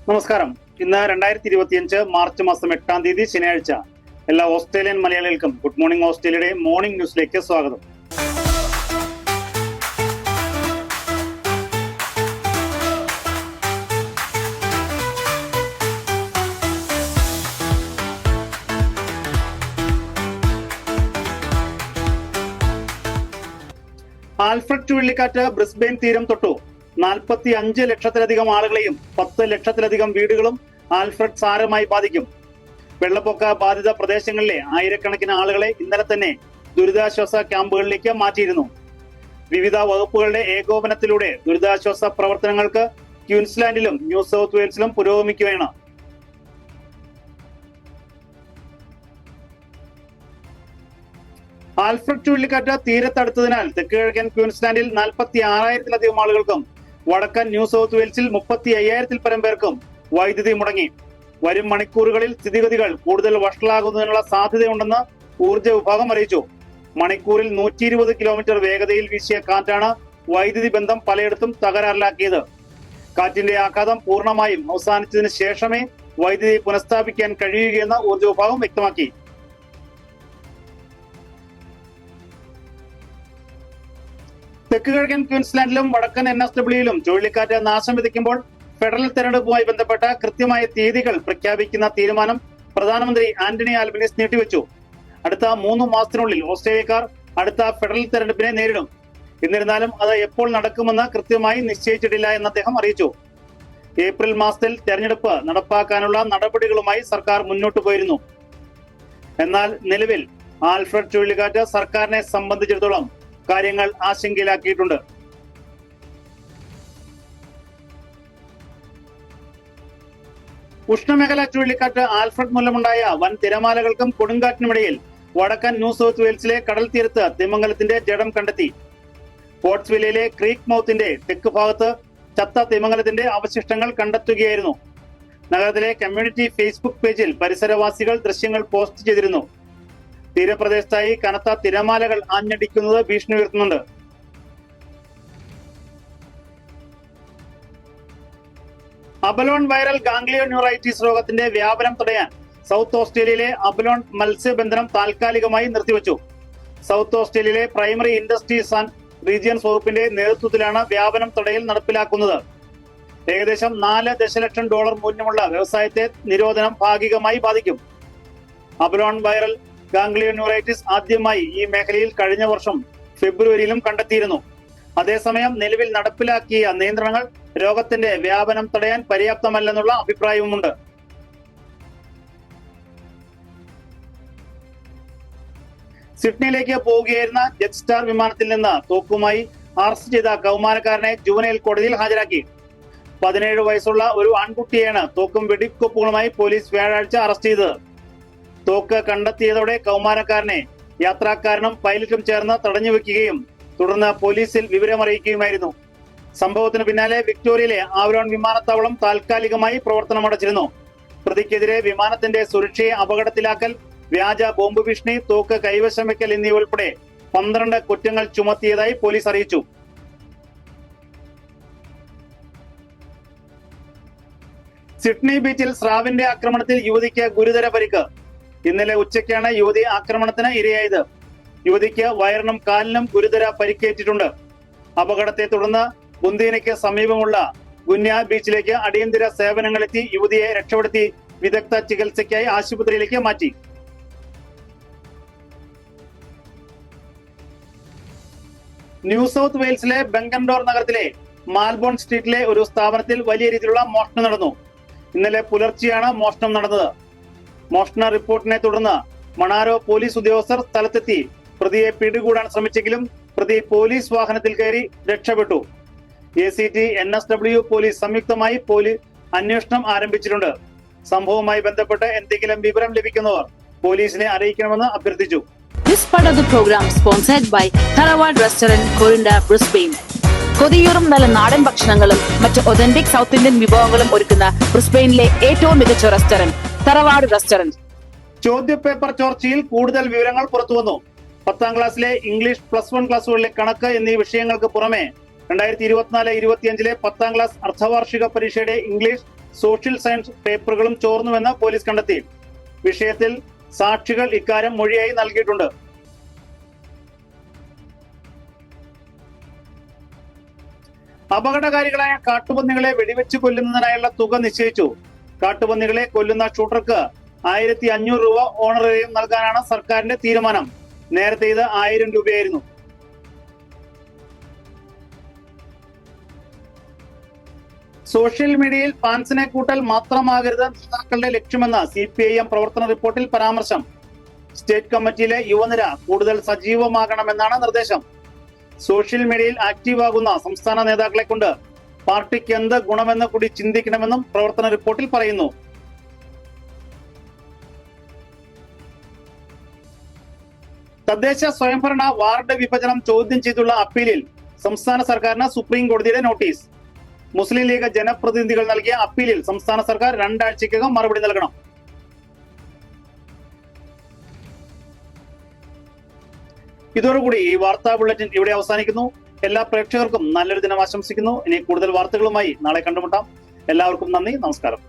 നമസ്കാരം. ഇന്ന് 2025 മാർച്ച് മാസം 8-ാം തീയതി ശനിയാഴ്ച. എല്ലാ ഓസ്ട്രേലിയൻ മലയാളികൾക്കും ഗുഡ് മോർണിംഗ് ഓസ്ട്രേലിയയുടെ മോർണിംഗ് ന്യൂസിലേക്ക് സ്വാഗതം. ആൽഫ്രഡ് ചുഴലിക്കാറ്റ് ബ്രിസ്ബെയിൻ തീരം തൊട്ടു. 45 ലക്ഷത്തിലധികം ആളുകളെയും 10 ലക്ഷത്തിലധികം വീടുകളും ആൽഫ്രഡ് സാരമായി ബാധിക്കും. വെള്ളപ്പൊക്ക ബാധിത പ്രദേശങ്ങളിലെ ആയിരക്കണക്കിന് ആളുകളെ ഇന്നലെ തന്നെ ദുരിതാശ്വാസ ക്യാമ്പുകളിലേക്ക് മാറ്റിയിരുന്നു. വിവിധ വകുപ്പുകളുടെ ഏകോപനത്തിലൂടെ ദുരിതാശ്വാസ പ്രവർത്തനങ്ങൾക്ക് ക്യൂൻസ്ലാൻഡിലും ന്യൂ സൗത്ത് വെയിൽസിലും പുരോഗമിക്കുകയാണ്. ആൽഫ്രഡ് ചുഴലിക്കാറ്റ് തീരത്തടുത്തതിനാൽ തെക്ക് കിഴക്കൻ ക്യൂൻസ്ലാൻഡിൽ 46,000-ലധികം ആളുകൾക്കും വടക്കൻ ന്യൂ സൗത്ത് വെയിൽസിൽ 35,000-ൽ പരം പേർക്കും വൈദ്യുതി മുടങ്ങി. വരും മണിക്കൂറുകളിൽ സ്ഥിതിഗതികൾ കൂടുതൽ വഷളാകുന്നതിനുള്ള സാധ്യതയുണ്ടെന്ന് ഊർജ്ജ വിഭാഗം അറിയിച്ചു. മണിക്കൂറിൽ 120 കിലോമീറ്റർ വേഗതയിൽ വീശിയ കാറ്റാണ് വൈദ്യുതി ബന്ധം പലയിടത്തും തകരാറിലാക്കിയത്. കാറ്റിന്റെ ആഘാതം പൂർണ്ണമായും അവസാനിച്ചതിന് ശേഷമേ വൈദ്യുതി പുനഃസ്ഥാപിക്കാൻ കഴിയുകയെന്ന് ഊർജ്ജ വിഭാഗം വ്യക്തമാക്കി. തെക്ക് കിഴക്കൻ ക്യൂൻസ്ലാൻഡിലും വടക്കൻ NSWയിലും ചുഴലിക്കാറ്റ് നാശം വിതയ്ക്കുമ്പോൾ ഫെഡറൽ തെരഞ്ഞെടുപ്പുമായി ബന്ധപ്പെട്ട കൃത്യമായ തീയതികൾ പ്രഖ്യാപിക്കുന്ന തീരുമാനം പ്രധാനമന്ത്രി ആന്റണി ആൽബനീസ് നീട്ടിവെച്ചു. അടുത്ത 3 മാസത്തിനുള്ളിൽ ഓസ്ട്രേലിയക്കാർ അടുത്ത ഫെഡറൽ തെരഞ്ഞെടുപ്പിനെ നേരിടും. എന്നിരുന്നാലും അത് എപ്പോൾ നടക്കുമെന്ന് കൃത്യമായി നിശ്ചയിച്ചിട്ടില്ല എന്ന് അദ്ദേഹം അറിയിച്ചു. ഏപ്രിൽ മാസത്തിൽ തെരഞ്ഞെടുപ്പ് നടപ്പാക്കാനുള്ള നടപടികളുമായി സർക്കാർ മുന്നോട്ട് പോയിരുന്നു. എന്നാൽ നിലവിൽ ആൽഫ്രഡ് ചുഴലിക്കാറ്റ് സർക്കാരിനെ സംബന്ധിച്ചിടത്തോളം കാര്യങ്ങൾ ആശങ്കയിലാക്കിയിട്ടുണ്ട്. ഉഷ്ണമേഖല ചുഴലിക്കാറ്റ് ആൽഫ്രഡ് മൂലമുണ്ടായ വൻ തിരമാലകൾക്കും കൊടുങ്കാറ്റിനുമിടയിൽ വടക്കൻ ന്യൂ സൗത്ത് വെയിൽസിലെ കടൽ തീരത്ത് തിമിംഗലത്തിന്റെ ജഡം കണ്ടെത്തി. പോർട്സ്വില്ലയിലെ ക്രീക്ക് മൗത്തിന്റെ തെക്ക് ഭാഗത്ത് ചത്ത തിമിംഗലത്തിന്റെ അവശിഷ്ടങ്ങൾ കണ്ടെത്തുകയായിരുന്നു. നഗരത്തിലെ കമ്മ്യൂണിറ്റി ഫേസ്ബുക്ക് പേജിൽ പരിസരവാസികൾ ദൃശ്യങ്ങൾ പോസ്റ്റ് ചെയ്തിരുന്നു. തീരപ്രദേശത്തായി കനത്ത തിരമാലകൾ ആഞ്ഞടിക്കുന്നത് ഭീഷണി ഉയർത്തുന്നുണ്ട്. അബലോൺ വൈറൽ ഗാംഗ്ലിയോന്യൂറൈറ്റിസ് രോഗത്തിന്റെ വ്യാപനം തടയാൻ സൗത്ത് ഓസ്ട്രേലിയയിലെ അബലോൺ മത്സ്യബന്ധനം താൽക്കാലികമായി നിർത്തിവച്ചു. സൗത്ത് ഓസ്ട്രേലിയയിലെ പ്രൈമറി ഇൻഡസ്ട്രീസ് ആൻഡ് റീജിയൻസ് വകുപ്പിന്റെ നേതൃത്വത്തിലാണ് വ്യാപനം തടയൽ നടപ്പിലാക്കുന്നത്. ഏകദേശം $4 ദശലക്ഷം മൂല്യമുള്ള വ്യവസായത്തെ നിരോധനം ഭാഗികമായി ബാധിക്കും. അബലോൺ വൈറൽ ഗാംഗ്ലിയോന്യൂറൈറ്റിസ് ആദ്യമായി ഈ മേഖലയിൽ കഴിഞ്ഞ വർഷം ഫെബ്രുവരിയിലും കണ്ടെത്തിയിരുന്നു. അതേസമയം നിലവിൽ നടപ്പിലാക്കിയ നിയന്ത്രണങ്ങൾ രോഗത്തിന്റെ വ്യാപനം തടയാൻ പര്യാപ്തമല്ലെന്നുള്ള അഭിപ്രായവുമുണ്ട്. സിഡ്നിയിലേക്ക് പോവുകയായിരുന്ന ജെറ്റ് സ്റ്റാർ വിമാനത്തിൽ നിന്ന് തോക്കുമായി അറസ്റ്റ് ചെയ്ത കൗമാരക്കാരനെ ജുവനൈൽ കോടതിയിൽ ഹാജരാക്കി. 17 വയസ്സുള്ള ഒരു ആൺകുട്ടിയെയാണ് തോക്കും വെടിക്കോപ്പുകളുമായി പോലീസ് വ്യാഴാഴ്ച അറസ്റ്റ് ചെയ്തത്. തോക്ക് കണ്ടെത്തിയതോടെ കൗമാരക്കാരനെ യാത്രക്കാരനും പൈലറ്റും ചേർന്ന് തടഞ്ഞു വെക്കുകയും തുടർന്ന് പോലീസിൽ വിവരമറിയിക്കുകയുമായിരുന്നു. സംഭവത്തിന് പിന്നാലെ വിക്ടോറിയയിലെ ആവലോൺ വിമാനത്താവളം താൽക്കാലികമായി പ്രവർത്തനമടച്ചിരുന്നു. പ്രതിക്കെതിരെ വിമാനത്തിന്റെ സുരക്ഷയെ അപകടത്തിലാക്കൽ, വ്യാജ ബോംബ് ഭീഷണി, തോക്ക് കൈവശം വെക്കൽ എന്നിവ ഉൾപ്പെടെ 12 കുറ്റങ്ങൾ ചുമത്തിയതായി പോലീസ് അറിയിച്ചു. സിഡ്നി ബീച്ചിൽ സ്രാവിന്റെ ആക്രമണത്തിൽ യുവതിക്ക് ഗുരുതര പരിക്ക്. ഇന്നലെ ഉച്ചയ്ക്കാണ് യുവതി ആക്രമണത്തിന് ഇരയായത്. യുവതിക്ക് വയറിനും കാലിനും ഗുരുതര പരിക്കേറ്റിട്ടുണ്ട്. അപകടത്തെ തുടർന്ന് ബുന്ദീനയ്ക്ക് സമീപമുള്ള ഗുന്യ ബീച്ചിലേക്ക് അടിയന്തര സേവനങ്ങളെത്തി യുവതിയെ രക്ഷപ്പെടുത്തി വിദഗ്ധ ചികിത്സയ്ക്കായി ആശുപത്രിയിലേക്ക് മാറ്റി. ന്യൂ സൗത്ത് വെയിൽസിലെ ബെങ്കൻഡോർ നഗരത്തിലെ മാൽബോൺ സ്ട്രീറ്റിലെ ഒരു സ്ഥാപനത്തിൽ വലിയ രീതിയിലുള്ള മോഷണം നടന്നു. ഇന്നലെ പുലർച്ചെയാണ് മോഷണം നടന്നത്. മോഷണ റിപ്പോർട്ടിനെ തുടർന്ന് മണാരോ പോലീസ് ഉദ്യോഗസ്ഥർ സ്ഥലത്തെത്തി പ്രതിയെ പിടികൂടാൻ ശ്രമിച്ചെങ്കിലും പ്രതി പോലീസ് വാഹനത്തിൽ കയറി രക്ഷപ്പെട്ടു. ACT NSW പോലീസ് സംയുക്തമായി അന്വേഷണം ആരംഭിച്ചിട്ടുണ്ട്. സംഭവവുമായി ബന്ധപ്പെട്ട് എന്തെങ്കിലും വിവരം ലഭിക്കുന്നവർ പോലീസിനെ അറിയിക്കണമെന്ന് അഭ്യർത്ഥിച്ചു. This part of the program sponsored by Tharawad Restaurant, Corinda, Brisbane. കൊതിയൂറും നല്ല നാടൻ ഭക്ഷണങ്ങളും മറ്റ് ഒതന്റിക് സൗത്ത് ഇന്ത്യൻ വിഭവങ്ങളും ഒരുക്കുന്ന ബ്രിസ്ബെയിനിലെ ഏറ്റവും മികച്ച റെസ്റ്റോറന്റ് തറവാട് റെസ്റ്റോറന്റ്. ചോദ്യപേപ്പർ ചോർച്ചയിൽ കൂടുതൽ വിവരങ്ങൾ പുറത്തുവന്നു. 10ാം ക്ലാസ്സിലെ ഇംഗ്ലീഷ് +1 ക്ലാസ്സുകളിലെ കണക്ക് എന്നീ വിഷയങ്ങൾക്ക് പുറമെ 2024-25 10ാം ക്ലാസ് അർദ്ധവാർഷിക പരീക്ഷയുടെ ഇംഗ്ലീഷ് സോഷ്യൽ സയൻസ് പേപ്പറുകളും ചോർന്നുവെന്ന് പോലീസ് കണ്ടെത്തി. വിഷയത്തിൽ സാക്ഷികൾ ഇക്കാര്യം മൊഴിയായി നൽകിയിട്ടുണ്ട്. അപകടകാരികളായ കാട്ടുപന്നികളെ വെടിവെച്ച് കൊല്ലുന്നതിനായുള്ള തുക നിശ്ചയിച്ചു. കാട്ടുപന്നികളെ കൊല്ലുന്ന ഷൂട്ടർക്ക് 1500 രൂപ ഓണറേറിയം നൽകാനാണ് സർക്കാരിന്റെ തീരുമാനം. നേരത്തെ ഇത് 1000 രൂപയായിരുന്നു. സോഷ്യൽ മീഡിയയിൽ ഫാൻസിനെ കൂട്ടൽ മാത്രമാകരുത് നേതാക്കളുടെ ലക്ഷ്യമെന്ന് CPIM പ്രവർത്തന റിപ്പോർട്ടിൽ പരാമർശം. സ്റ്റേറ്റ് കമ്മിറ്റിയിലെ യുവനിര കൂടുതൽ സജീവമാകണമെന്നാണ് നിർദ്ദേശം. സോഷ്യൽ മീഡിയയിൽ ആക്റ്റീവാകുന്ന സംസ്ഥാന നേതാക്കളെ കൊണ്ട് പാർട്ടിക്ക് എന്ത് ഗുണമെന്ന് കൂടി ചിന്തിക്കണമെന്നും പ്രവർത്തന റിപ്പോർട്ടിൽ പറയുന്നു. തദ്ദേശ സ്വയംഭരണ വാർഡ് വിഭജനം ചോദ്യം ചെയ്തുള്ള അപ്പീലിൽ സംസ്ഥാന സർക്കാരിന് സുപ്രീം കോടതിയുടെ നോട്ടീസ്. മുസ്ലിം ലീഗ് ജനപ്രതിനിധികൾ നൽകിയ അപ്പീലിൽ സംസ്ഥാന സർക്കാർ 2 ആഴ്ചയ്ക്കകം മറുപടി നൽകണം. ഇതോടുകൂടി ഈ വാർത്താ ബുള്ളറ്റിൻ ഇവിടെ അവസാനിക്കുന്നു. എല്ലാ പ്രേക്ഷകർക്കും നല്ലൊരു ദിനം ആശംസിക്കുന്നു. ഇനി കൂടുതൽ വാർത്തകളുമായി നാളെ കണ്ടുമുട്ടാം. എല്ലാവർക്കും നന്ദി, നമസ്കാരം.